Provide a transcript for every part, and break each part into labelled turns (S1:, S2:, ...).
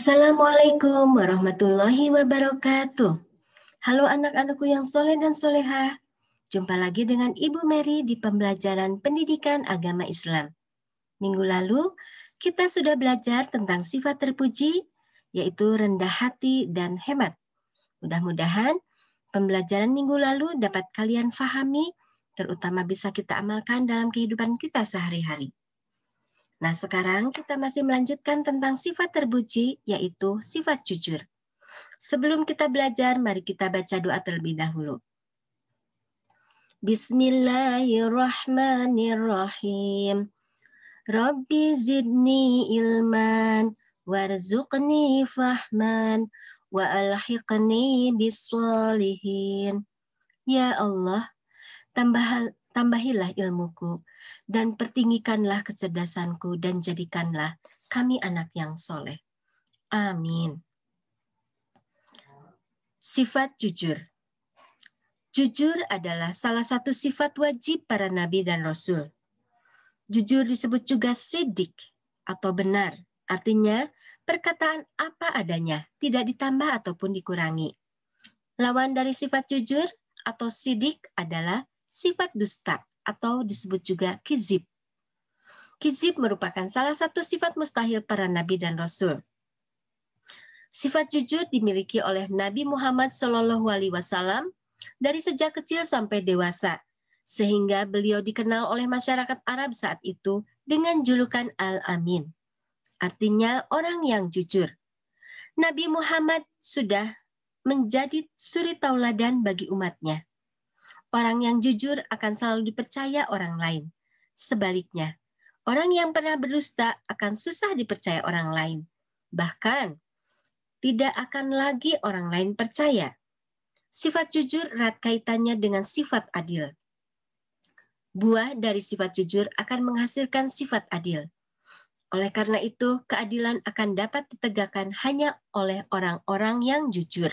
S1: Assalamualaikum warahmatullahi wabarakatuh. Halo anak-anakku yang soleh dan solehah. Jumpa lagi dengan Ibu Mary di pembelajaran pendidikan agama Islam. Minggu lalu, kita sudah belajar tentang sifat terpuji, yaitu rendah hati dan hemat. Mudah-mudahan pembelajaran minggu lalu dapat kalian fahami, terutama bisa kita amalkan dalam kehidupan kita sehari-hari. Nah, sekarang kita masih melanjutkan tentang sifat terpuji, yaitu sifat jujur. Sebelum kita belajar, mari kita baca doa terlebih dahulu. Bismillahirrahmanirrahim. Rabbi zidni ilman, warzuqni fahman, wa alhiqni bis-sholihin. Ya Allah, tambahilah ilmuku, dan pertinggikanlah kecerdasanku, dan jadikanlah kami anak yang soleh. Amin. Sifat jujur. Jujur adalah salah satu sifat wajib para nabi dan rasul. Jujur disebut juga sidik atau benar. Artinya, perkataan apa adanya, tidak ditambah ataupun dikurangi. Lawan dari sifat jujur atau sidik adalah sifat dusta atau disebut juga kizib. Kizib merupakan salah satu sifat mustahil para nabi dan rasul. Sifat jujur dimiliki oleh Nabi Muhammad SAW dari sejak kecil sampai dewasa, sehingga beliau dikenal oleh masyarakat Arab saat itu dengan julukan Al-Amin. Artinya orang yang jujur. Nabi Muhammad sudah menjadi suri tauladan bagi umatnya. Orang yang jujur akan selalu dipercaya orang lain. Sebaliknya, orang yang pernah berdusta akan susah dipercaya orang lain. Bahkan, tidak akan lagi orang lain percaya. Sifat jujur erat kaitannya dengan sifat adil. Buah dari sifat jujur akan menghasilkan sifat adil. Oleh karena itu, keadilan akan dapat ditegakkan hanya oleh orang-orang yang jujur.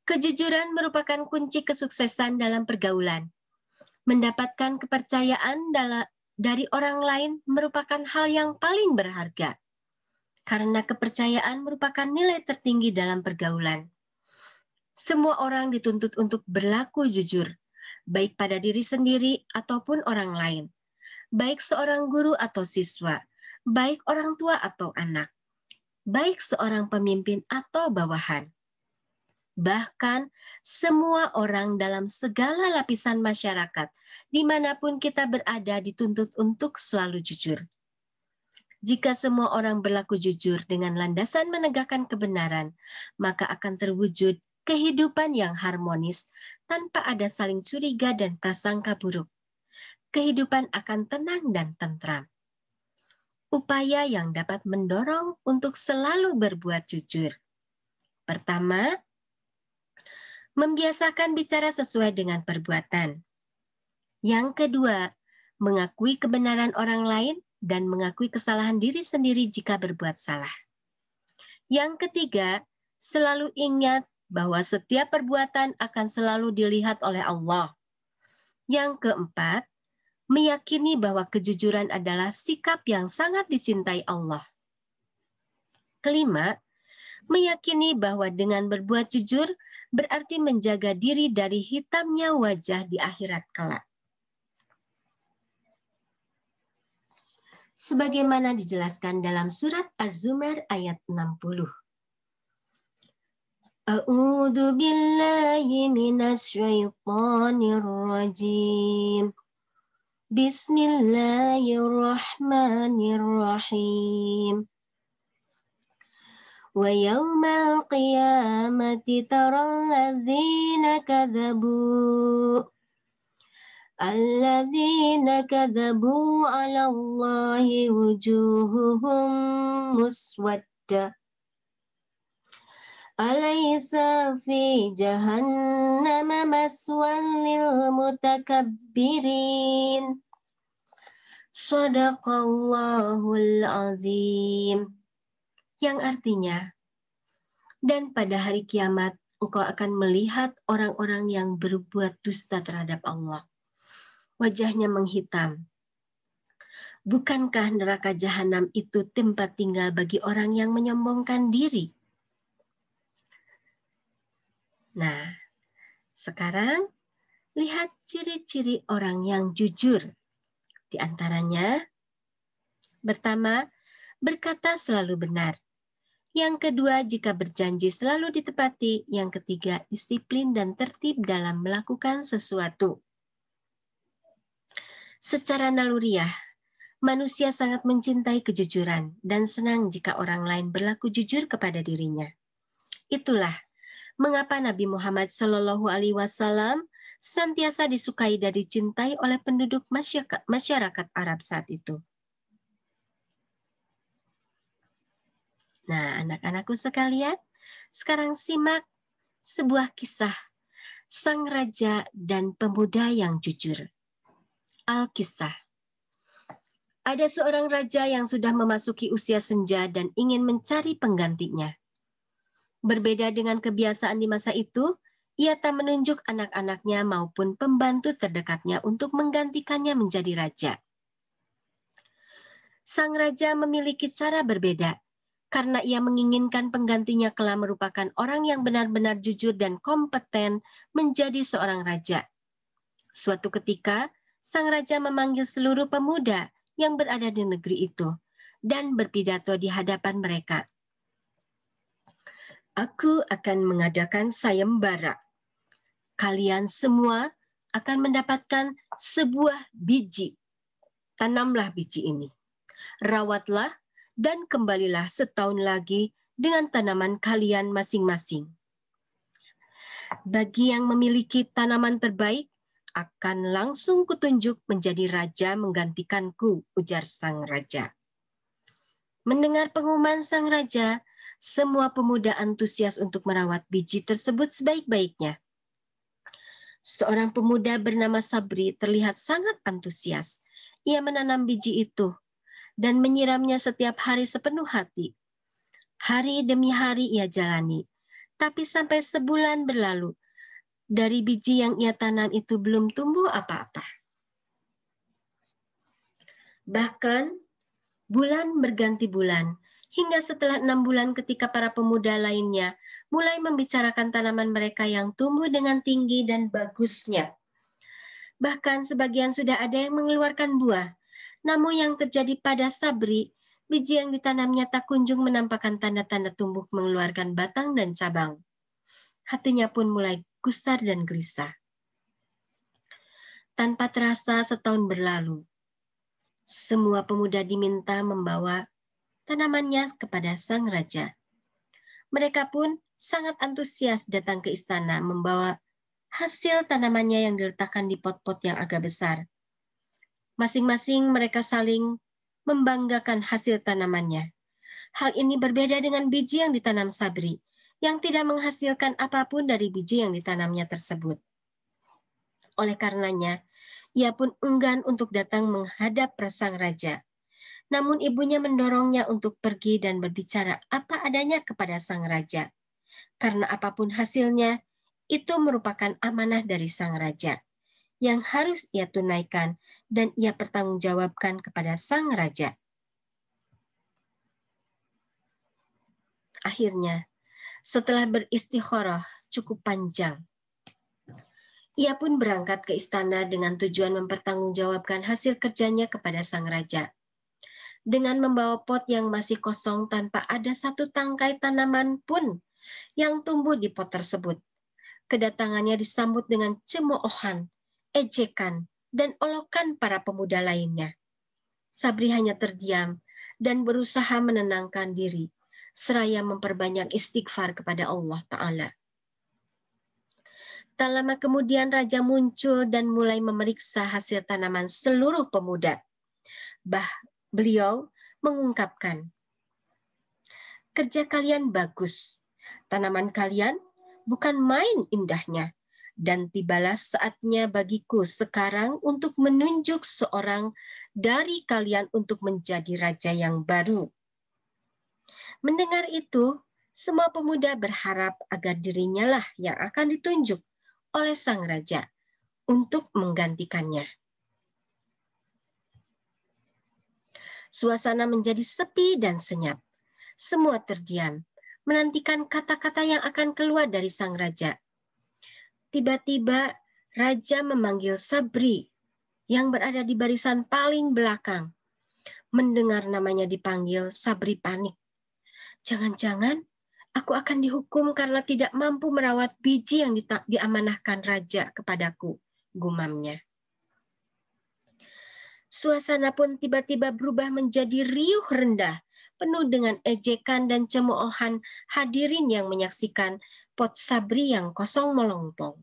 S1: Kejujuran merupakan kunci kesuksesan dalam pergaulan. Mendapatkan kepercayaan dari orang lain merupakan hal yang paling berharga. Karena kepercayaan merupakan nilai tertinggi dalam pergaulan. Semua orang dituntut untuk berlaku jujur, baik pada diri sendiri ataupun orang lain. Baik seorang guru atau siswa, baik orang tua atau anak, baik seorang pemimpin atau bawahan. Bahkan semua orang dalam segala lapisan masyarakat, dimanapun kita berada dituntut untuk selalu jujur. Jika semua orang berlaku jujur dengan landasan menegakkan kebenaran, maka akan terwujud kehidupan yang harmonis tanpa ada saling curiga dan prasangka buruk. Kehidupan akan tenang dan tentram. Upaya yang dapat mendorong untuk selalu berbuat jujur. Pertama, membiasakan bicara sesuai dengan perbuatan. Yang kedua, mengakui kebenaran orang lain dan mengakui kesalahan diri sendiri jika berbuat salah. Yang ketiga, selalu ingat bahwa setiap perbuatan akan selalu dilihat oleh Allah. Yang keempat, meyakini bahwa kejujuran adalah sikap yang sangat dicintai Allah. Kelima, meyakini bahwa dengan berbuat jujur berarti menjaga diri dari hitamnya wajah di akhirat kelak. Sebagaimana dijelaskan dalam surat Az-Zumar ayat 60. A'udzu billahi minasy syaithanir rajim. Bismillahirrahmanirrahim. وَيَوْمَ الْقِيَامَةِ تَرَى الَّذِينَ كَذَبُوا عَلَى اللَّهِ وُجُوهُهُمْ مُسْوَدَّةٌ أَلَيْسَ فِي جَهَنَّمَ مَثْوًى لِلْمُتَكَبِّرِينَ Shadaqallahul azim. Yang artinya, dan pada hari kiamat engkau akan melihat orang-orang yang berbuat dusta terhadap Allah. Wajahnya menghitam. Bukankah neraka jahanam itu tempat tinggal bagi orang yang menyombongkan diri? Nah, sekarang lihat ciri-ciri orang yang jujur. Di antaranya, pertama, berkata selalu benar. Yang kedua, jika berjanji selalu ditepati. Yang ketiga, disiplin dan tertib dalam melakukan sesuatu. Secara naluriah, manusia sangat mencintai kejujuran dan senang jika orang lain berlaku jujur kepada dirinya. Itulah mengapa Nabi Muhammad SAW senantiasa disukai dan dicintai oleh penduduk masyarakat Arab saat itu. Nah, anak-anakku sekalian, sekarang simak sebuah kisah sang raja dan pemuda yang jujur. Alkisah. Ada seorang raja yang sudah memasuki usia senja dan ingin mencari penggantinya. Berbeda dengan kebiasaan di masa itu, ia tak menunjuk anak-anaknya maupun pembantu terdekatnya untuk menggantikannya menjadi raja. Sang raja memiliki cara berbeda, karena ia menginginkan penggantinya kelak merupakan orang yang benar-benar jujur dan kompeten menjadi seorang raja. Suatu ketika, sang raja memanggil seluruh pemuda yang berada di negeri itu dan berpidato di hadapan mereka. Aku akan mengadakan sayembara. Kalian semua akan mendapatkan sebuah biji. Tanamlah biji ini. Rawatlah dan kembalilah setahun lagi dengan tanaman kalian masing-masing. Bagi yang memiliki tanaman terbaik, akan langsung kutunjuk menjadi raja menggantikanku, ujar sang raja. Mendengar pengumuman sang raja, semua pemuda antusias untuk merawat biji tersebut sebaik-baiknya. Seorang pemuda bernama Sabri terlihat sangat antusias. Ia menanam biji itu dan menyiramnya setiap hari sepenuh hati. Hari demi hari ia jalani, tapi sampai sebulan berlalu, dari biji yang ia tanam itu belum tumbuh apa-apa. Bahkan bulan berganti bulan, hingga setelah 6 bulan ketika para pemuda lainnya mulai membicarakan tanaman mereka yang tumbuh dengan tinggi dan bagusnya. Bahkan sebagian sudah ada yang mengeluarkan buah. Namun yang terjadi pada Sabri, biji yang ditanamnya tak kunjung menampakkan tanda-tanda tumbuh mengeluarkan batang dan cabang. Hatinya pun mulai gusar dan gelisah. Tanpa terasa setahun berlalu. Semua pemuda diminta membawa tanamannya kepada sang raja. Mereka pun sangat antusias datang ke istana membawa hasil tanamannya yang diletakkan di pot-pot yang agak besar. Masing-masing mereka saling membanggakan hasil tanamannya. Hal ini berbeda dengan biji yang ditanam Sabri, yang tidak menghasilkan apapun dari biji yang ditanamnya tersebut. Oleh karenanya, ia pun enggan untuk datang menghadap sang raja. Namun ibunya mendorongnya untuk pergi dan berbicara apa adanya kepada sang raja. Karena apapun hasilnya, itu merupakan amanah dari sang raja yang harus ia tunaikan dan ia pertanggungjawabkan kepada sang raja. Akhirnya, setelah beristikharah cukup panjang, ia pun berangkat ke istana dengan tujuan mempertanggungjawabkan hasil kerjanya kepada sang raja. Dengan membawa pot yang masih kosong tanpa ada satu tangkai tanaman pun yang tumbuh di pot tersebut. Kedatangannya disambut dengan cemoohan, ejekan, dan olokan para pemuda lainnya. Sabri hanya terdiam dan berusaha menenangkan diri, seraya memperbanyak istighfar kepada Allah Ta'ala. Tak lama kemudian raja muncul dan mulai memeriksa hasil tanaman seluruh pemuda. Beliau mengungkapkan, kerja kalian bagus, tanaman kalian bukan main indahnya, dan tibalah saatnya bagiku sekarang untuk menunjuk seorang dari kalian untuk menjadi raja yang baru. Mendengar itu, semua pemuda berharap agar dirinya lah yang akan ditunjuk oleh sang raja untuk menggantikannya. Suasana menjadi sepi dan senyap. Semua terdiam, menantikan kata-kata yang akan keluar dari sang raja. Tiba-tiba, raja memanggil Sabri yang berada di barisan paling belakang. Mendengar namanya dipanggil, Sabri panik. Jangan-jangan aku akan dihukum karena tidak mampu merawat biji yang diamanahkan raja kepadaku, gumamnya. Suasana pun tiba-tiba berubah menjadi riuh rendah, penuh dengan ejekan dan cemoohan hadirin yang menyaksikan pot Sabri yang kosong melompong.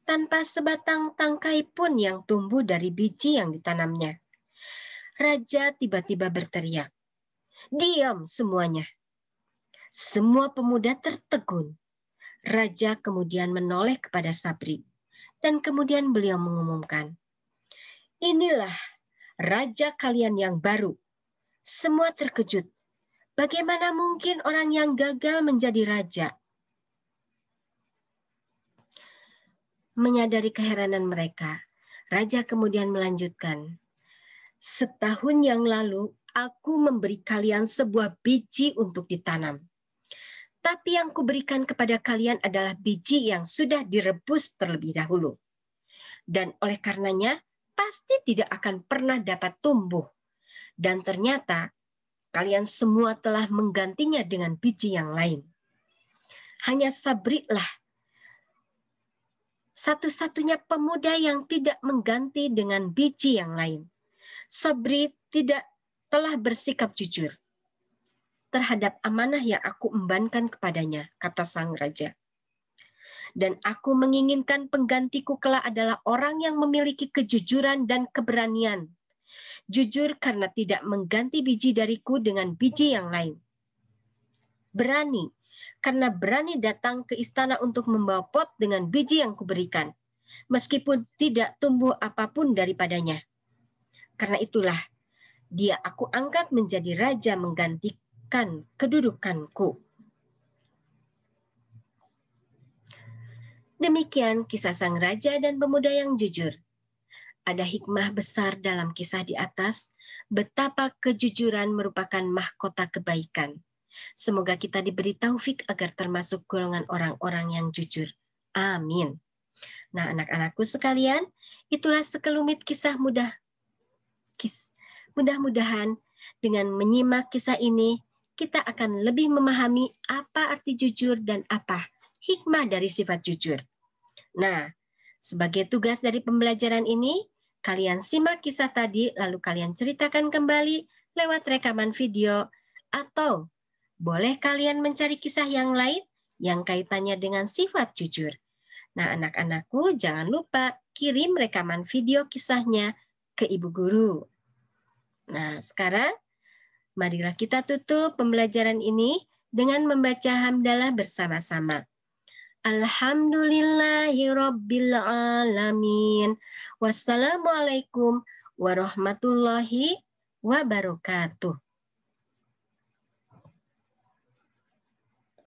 S1: Tanpa sebatang tangkai pun yang tumbuh dari biji yang ditanamnya. Raja tiba-tiba berteriak, "Diam semuanya!" Semua pemuda tertegun. Raja kemudian menoleh kepada Sabri, dan kemudian beliau mengumumkan, "Inilah raja kalian yang baru." Semua terkejut. Bagaimana mungkin orang yang gagal menjadi raja? Menyadari keheranan mereka, raja kemudian melanjutkan, "Setahun yang lalu, aku memberi kalian sebuah biji untuk ditanam. Tapi yang kuberikan kepada kalian adalah biji yang sudah direbus terlebih dahulu. Dan oleh karenanya, pasti tidak akan pernah dapat tumbuh. Dan ternyata, kalian semua telah menggantinya dengan biji yang lain. Hanya Sabri lah satu-satunya pemuda yang tidak mengganti dengan biji yang lain. Sabri telah bersikap jujur terhadap amanah yang aku embankan kepadanya," kata sang raja. "Dan aku menginginkan penggantiku kelak adalah orang yang memiliki kejujuran dan keberanian. Jujur karena tidak mengganti biji dariku dengan biji yang lain. Berani karena berani datang ke istana untuk membawa pot dengan biji yang kuberikan, meskipun tidak tumbuh apapun daripadanya. Karena itulah dia aku angkat menjadi raja menggantikan kedudukanku." Demikian kisah sang raja dan pemuda yang jujur. Ada hikmah besar dalam kisah di atas, betapa kejujuran merupakan mahkota kebaikan. Semoga kita diberi taufik agar termasuk golongan orang-orang yang jujur. Amin. Nah, anak-anakku sekalian, itulah sekelumit kisah mudah-mudahan dengan menyimak kisah ini, kita akan lebih memahami apa arti jujur dan apa hikmah dari sifat jujur. Nah, sebagai tugas dari pembelajaran ini, kalian simak kisah tadi, lalu kalian ceritakan kembali lewat rekaman video, atau boleh kalian mencari kisah yang lain yang kaitannya dengan sifat jujur. Nah, anak-anakku, jangan lupa kirim rekaman video kisahnya ke Ibu Guru. Nah, sekarang marilah kita tutup pembelajaran ini dengan membaca hamdalah bersama-sama. Alhamdulillahirabbil alamin. Wassalamualaikum warahmatullahi wabarakatuh.